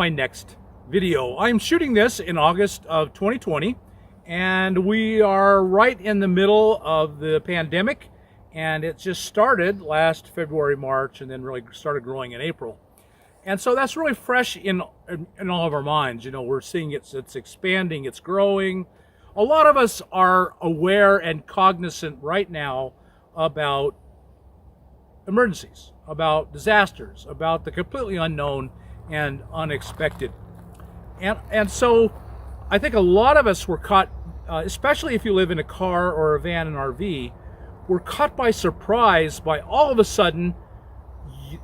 My next video. I'm shooting this in August of 2020, and we are right in the middle of the pandemic, and it just started last February, March, and then really started growing in April. And so that's really fresh in all of our minds. You know, we're seeing it's expanding, it's growing. A lot of us are aware and cognizant right now about emergencies, about disasters, about the completely unknown and unexpected. And so I think a lot of us were caught, especially if you live in a car or a van and RV, were caught by surprise by all of a sudden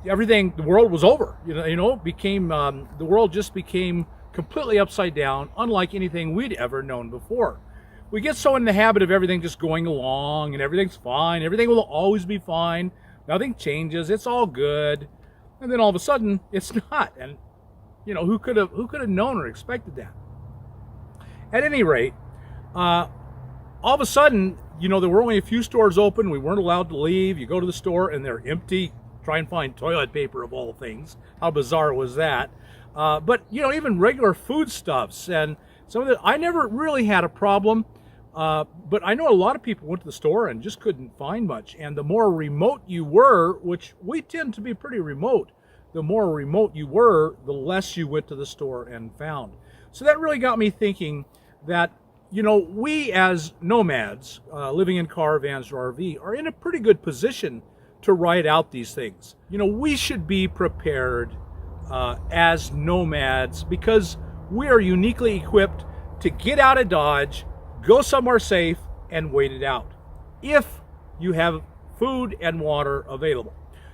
everything, the world was over. The world just became completely upside down, unlike anything we'd ever known before. We get so in the habit of everything just going along and everything's fine, everything will always be fine, nothing changes, it's all good, and then all of a sudden it's not. And who could have known or expected that? At any rate, all of a sudden, there were only a few stores open. We weren't allowed to leave. You go to the store and they're empty. Try and find toilet paper, of all things. How bizarre was that? But even regular foodstuffs and some of the, I never really had a problem. But I know a lot of people went to the store and just couldn't find much. And the more remote you were, which we tend to be pretty remote, the more remote you were, the less you went to the store and found. So that really got me thinking that, we as nomads, living in car, vans, or RV, are in a pretty good position to ride out these things. We should be prepared as nomads because we are uniquely equipped to get out of Dodge, go somewhere safe, and wait it out if you have food and water available.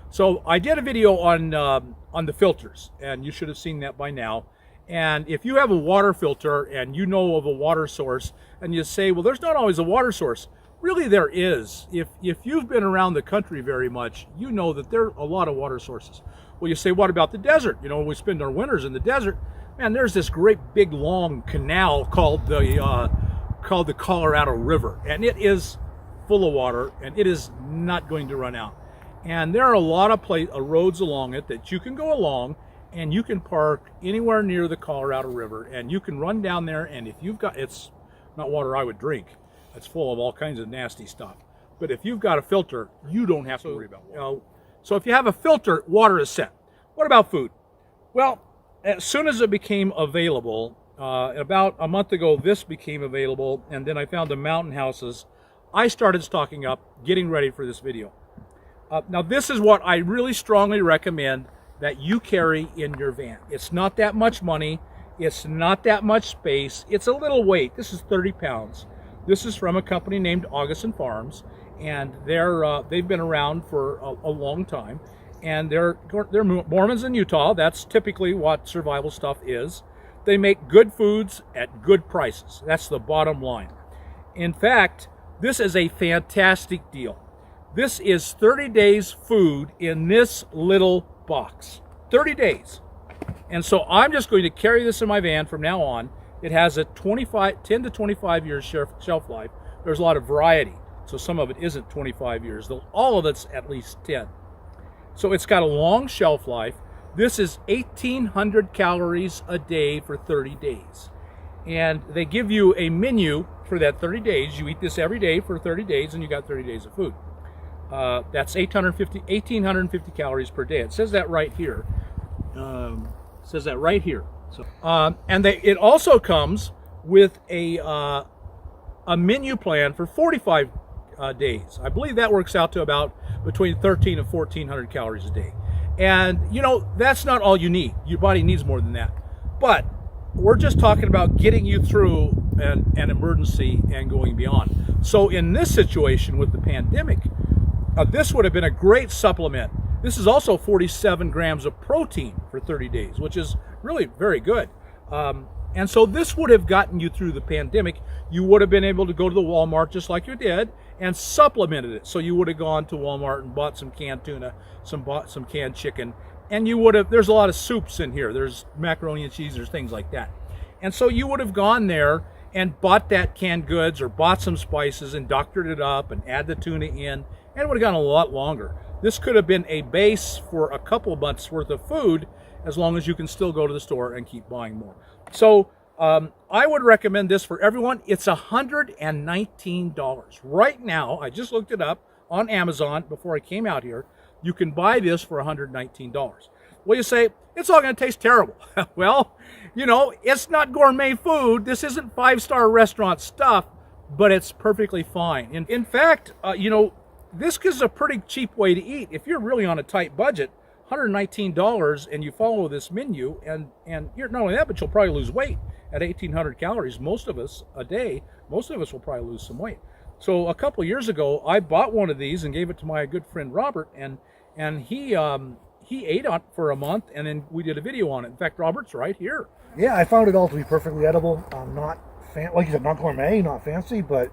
So I did a video on the filters, and you should have seen that by now. And if you have a water filter and you know of a water source and you say, well, there's not always a water source. Really, there is. If you've been around the country very much, you know that there are a lot of water sources. Well, you say, what about the desert? We spend our winters in the desert. Man, there's this great big long canal called the Colorado River, and it is full of water, and it is not going to run out. And there are a lot of roads along it that you can go along, and you can park anywhere near the Colorado River, and you can run down there, and if you've got, it's not water I would drink. It's full of all kinds of nasty stuff. But if you've got a filter, you don't have to worry about water. So if you have a filter, water is set. What about food? Well, as soon as it became available, about a month ago, this became available, and then I found the mountain houses. I started stocking up, getting ready for this video. Now, this is what I really strongly recommend that you carry in your van. It's not that much money. It's not that much space. It's a little weight. This is 30 pounds. This is from a company named Augustin Farms, and they've been around for a long time, and they're Mormons in Utah. That's typically what survival stuff is. They make good foods at good prices. That's the bottom line. In fact, this is a fantastic deal. This is 30 days food in this little box. 30 days. And so I'm just going to carry this in my van from now on. It has a 10 to 25 years shelf life. There's a lot of variety, so some of it isn't 25 years, though all of it's at least 10. So it's got a long shelf life. This is 1,800 calories a day for 30 days. And they give you a menu for that 30 days. You eat this every day for 30 days, and you got 30 days of food. That's 1,850 calories per day. It says that right here. So, and it also comes with a menu plan for 45 days. I believe that works out to about between 1,300 and 1,400 calories a day. And that's not all you need. Your body needs more than that. But we're just talking about getting you through an emergency and going beyond. So in this situation with the pandemic, this would have been a great supplement. This is also 47 grams of protein for 30 days, which is really very good. And so this would have gotten you through the pandemic. You would have been able to go to the Walmart just like you did and supplemented it. So you would have gone to Walmart and bought some canned tuna, bought some canned chicken, and you would have, there's a lot of soups in here. There's macaroni and cheese, there's things like that. And so you would have gone there and bought that canned goods or bought some spices and doctored it up and add the tuna in, and it would have gone a lot longer. this could have been a base for a couple months worth of food, as long as you can still go to the store and keep buying more. So I would recommend this for everyone. It's $119 right now. I just looked it up on Amazon before I came out here. You can buy this for $119. Well, you say, it's all going to taste terrible. Well, you know, it's not gourmet food. This isn't five-star restaurant stuff, but it's perfectly fine. In fact, you know, this is a pretty cheap way to eat. If you're really on a tight budget, $119, and you follow this menu, and you're not only that, but you'll probably lose weight at 1,800 calories. Most of us a day, most of us will probably lose some weight. So a couple years ago, I bought one of these and gave it to my good friend Robert, and he ate on it for a month, and then we did a video on it. In fact, Robert's right here. Yeah, I found it all to be perfectly edible. Not like you said, not gourmet, not fancy, but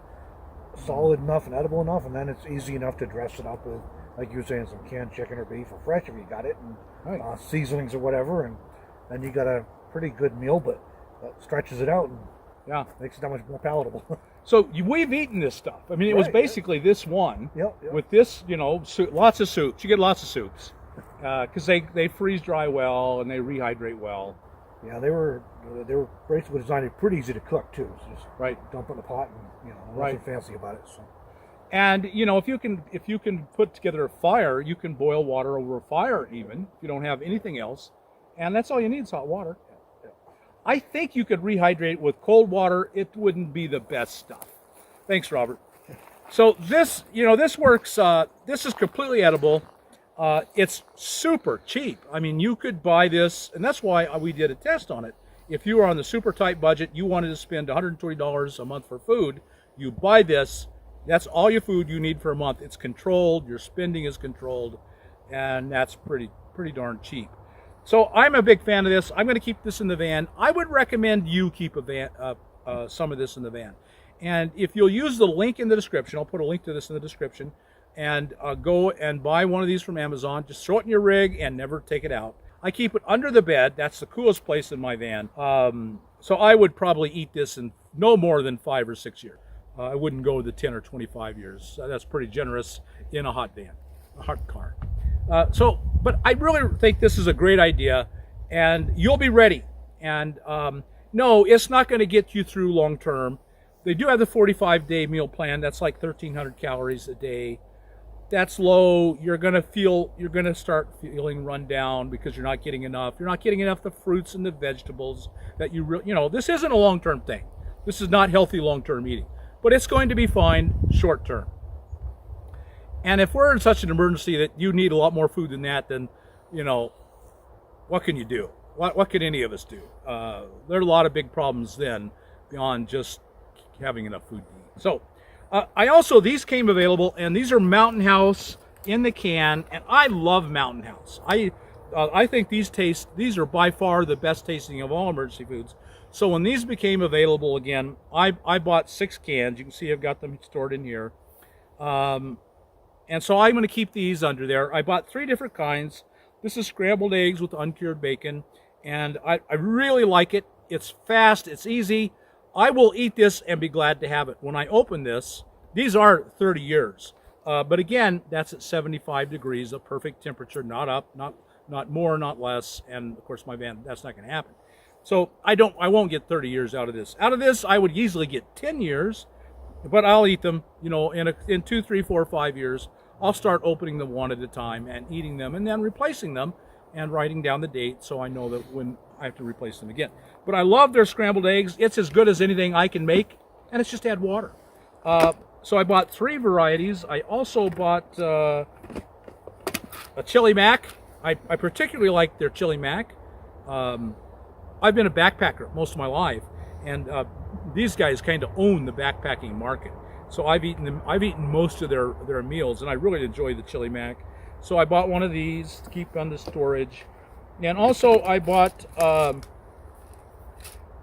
solid enough and edible enough. And then it's easy enough to dress it up with, like you were saying, some canned chicken or beef or fresh if you got it, and seasonings or whatever. And then you got a pretty good meal, but that stretches it out and makes it that much more palatable. So we've eaten this stuff. I mean, it was basically this one with this, you know, lots of soups. You get lots of soups because they freeze dry well and they rehydrate well. Yeah, they were basically designed pretty easy to cook too. So just dump in the pot and nothing fancy about it. So. And you know, if you can put together a fire, you can boil water over a fire even if you don't have anything else, and that's all you need is hot water. I think you could rehydrate with cold water. It wouldn't be the best stuff. Thanks, Robert. So this, you know, this works. This is completely edible. It's super cheap. I mean, you could buy this, and that's why we did a test on it. If you were on the super tight budget, you wanted to spend $120 a month for food, you buy this. That's all your food you need for a month. It's controlled. Your spending is controlled, and that's pretty darn cheap. So I'm a big fan of this. I'm going to keep this in the van. I would recommend you keep some of this in the van. And if you'll use the link in the description, I'll put a link to this in the description, and go and buy one of these from Amazon. Just throw it in your rig and never take it out. I keep it under the bed. That's the coolest place in my van. So I would probably eat this in no more than 5 or 6 years. I wouldn't go the 10 or 25 years. That's pretty generous in a hot van, a hot car. But I really think this is a great idea, and you'll be ready. And no, it's not going to get you through long term. They do have the 45-day meal plan. That's like 1,300 calories a day. That's low. You're going to start feeling run down because you're not getting enough. You're not getting enough of the fruits and the vegetables that you know, this isn't a long-term thing. This is not healthy long-term eating, but it's going to be fine short-term. And if we're in such an emergency that you need a lot more food than that, then, you know, what can you do? What can any of us do? There are a lot of big problems then beyond just having enough food to eat. So these came available, and these are Mountain House in the can, and I love Mountain House. I think these are by far the best tasting of all emergency foods. So when these became available again, I bought 6 cans. You can see I've got them stored in here. And so I'm going to keep these under there. I bought 3 different kinds. This is scrambled eggs with uncured bacon, and I really like it. It's fast, it's easy. I will eat this and be glad to have it. When I open this, these are 30 years. But again, that's at 75 degrees, a perfect temperature, not up, not more, not less. And of course, my van, that's not going to happen. So I won't get 30 years out of this. Out of this, I would easily get 10 years, but I'll eat them, you know, in 2, 3, 4, 5 years. I'll start opening them one at a time and eating them, and then replacing them and writing down the date so I know that when I have to replace them again. But I love their scrambled eggs. It's as good as anything I can make, and it's just add water. So I bought 3 varieties. I also bought a chili mac. I particularly like their chili mac. I've been a backpacker most of my life, and these guys kind of own the backpacking market. So I've eaten most of their meals, and I really enjoy the chili mac. So I bought one of these to keep on the storage. And also I bought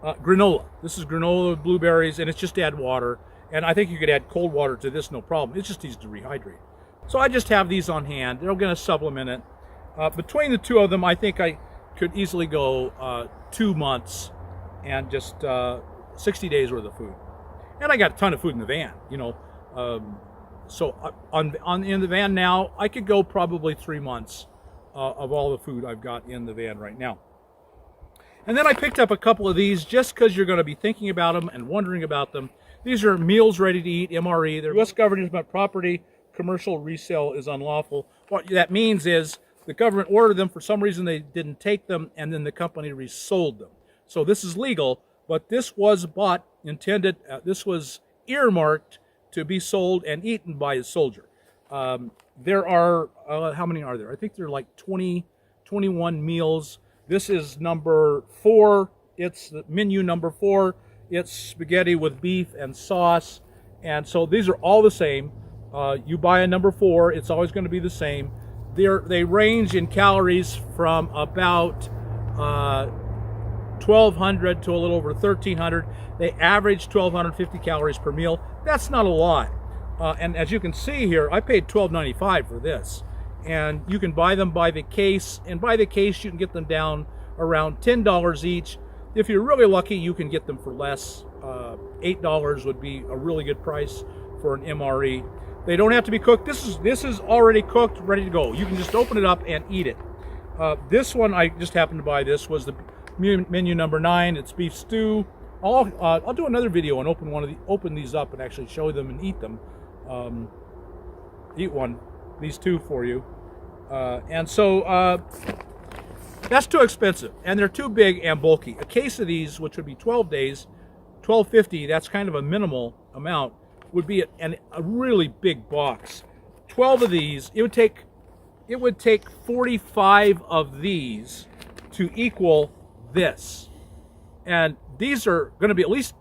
granola. This is granola with blueberries, and it's just add water. And I think you could add cold water to this, no problem. It's just easy to rehydrate. So I just have these on hand. They're going to supplement it. Between the 2 of them, I think I could easily go 2 months and just 60 days worth of food. And I got a ton of food in the van, you know. So in the van now, I could go probably 3 months of all the food I've got in the van right now. And then I picked up a couple of these just because you're going to be thinking about them and wondering about them. These are meals ready to eat, MRE. They're U.S. government property. Commercial resale is unlawful. What that means is the government ordered them. For some reason, they didn't take them, and then the company resold them. So this is legal, but this was bought, this was earmarked to be sold and eaten by a soldier. There are, how many are there? I think there are like 21 meals. This is number 4. It's the menu number 4. It's spaghetti with beef and sauce. And so these are all the same. You buy a number 4, it's always going to be the same. They range in calories from about 1,200 to a little over 1,300. They average 1,250 calories per meal. That's not a lot. And as you can see here, I paid $12.95 for this. And you can buy them by the case. And by the case, you can get them down around $10 each. If you're really lucky, you can get them for less. $8 would be a really good price for an MRE. They don't have to be cooked. This is already cooked, ready to go. You can just open it up and eat it. This one, I just happened to buy this, was the menu number 9. It's beef stew. I'll do another video and open these up and actually show them and eat them. Eat these 2 for you. And so that's too expensive, and they're too big and bulky. A case of these, which would be 12 days, $12.50, that's kind of a minimal amount, would be a really big box. 12 of these, it would take 45 of these to equal this. And these are going to be at least,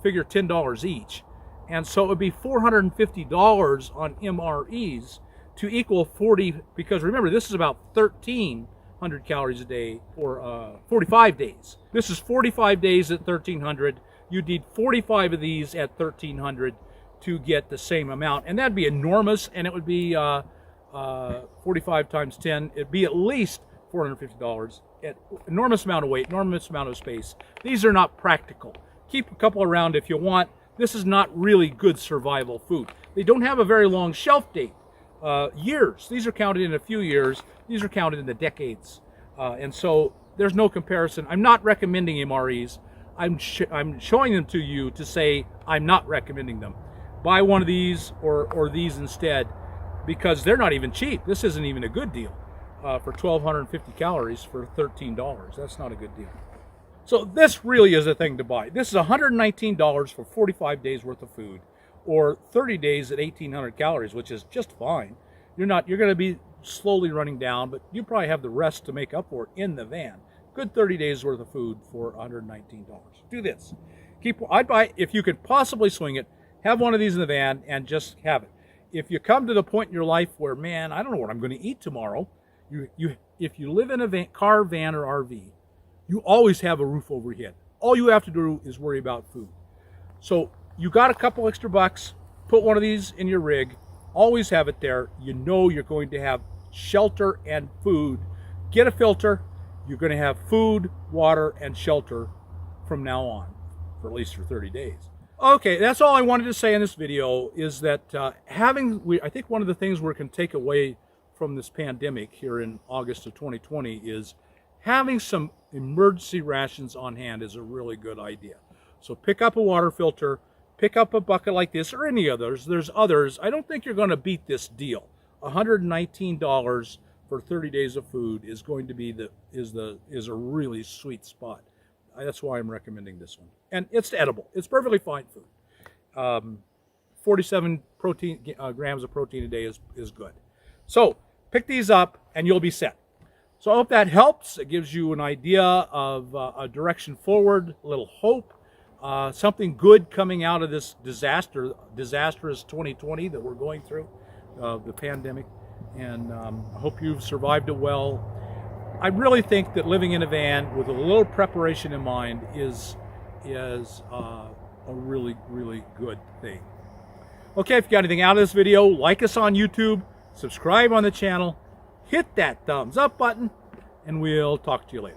figure, $10 each. And so it would be $450 on MREs to equal 40, because remember, this is about 1,300 calories a day for 45 days. This is 45 days at 1,300. You'd need 45 of these at 1,300 to get the same amount. And that'd be enormous, and it would be 45 times 10. It'd be at least $450. Enormous amount of weight, enormous amount of space. These are not practical. Keep a couple around if you want. This is not really good survival food. They don't have a very long shelf date. Years. These are counted in a few years. These are counted in the decades. And so there's no comparison. I'm not recommending MREs. I'm showing them to you to say I'm not recommending them. Buy one of these or these instead, because they're not even cheap. This isn't even a good deal for 1,250 calories for $13. That's not a good deal. So this really is a thing to buy. This is $119 for 45 days worth of food, or 30 days at 1,800 calories, which is just fine. You're going to be slowly running down, but you probably have the rest to make up for it in the van. Good 30 days worth of food for $119. Do this. I'd buy, if you could possibly swing it, have one of these in the van and just have it. If you come to the point in your life where, man, I don't know what I'm going to eat tomorrow, if you live in a car, van, or RV, you always have a roof over your head. All you have to do is worry about food. So you got a couple extra bucks, put one of these in your rig, always have it there. You know you're going to have shelter and food. Get a filter. You're going to have food, water, and shelter from now on, for at least for 30 days. Okay, that's all I wanted to say in this video, is that I think one of the things we can take away from this pandemic here in August of 2020 is having some emergency rations on hand is a really good idea. So pick up a water filter, pick up a bucket like this, or any others. There's others. I don't think you're going to beat this deal. $119 for 30 days of food is going to be is a really sweet spot. That's why I'm recommending this one. And it's edible. It's perfectly fine food. 47 grams of protein a day is good. So pick these up and you'll be set. So I hope that helps. It gives you an idea of a direction forward, a little hope, something good coming out of this disastrous 2020 that we're going through, the pandemic. And I hope you've survived it well. I really think that living in a van with a little preparation in mind is a really, really good thing. Okay, if you got anything out of this video, like us on YouTube, subscribe on the channel, hit that thumbs up button, and we'll talk to you later.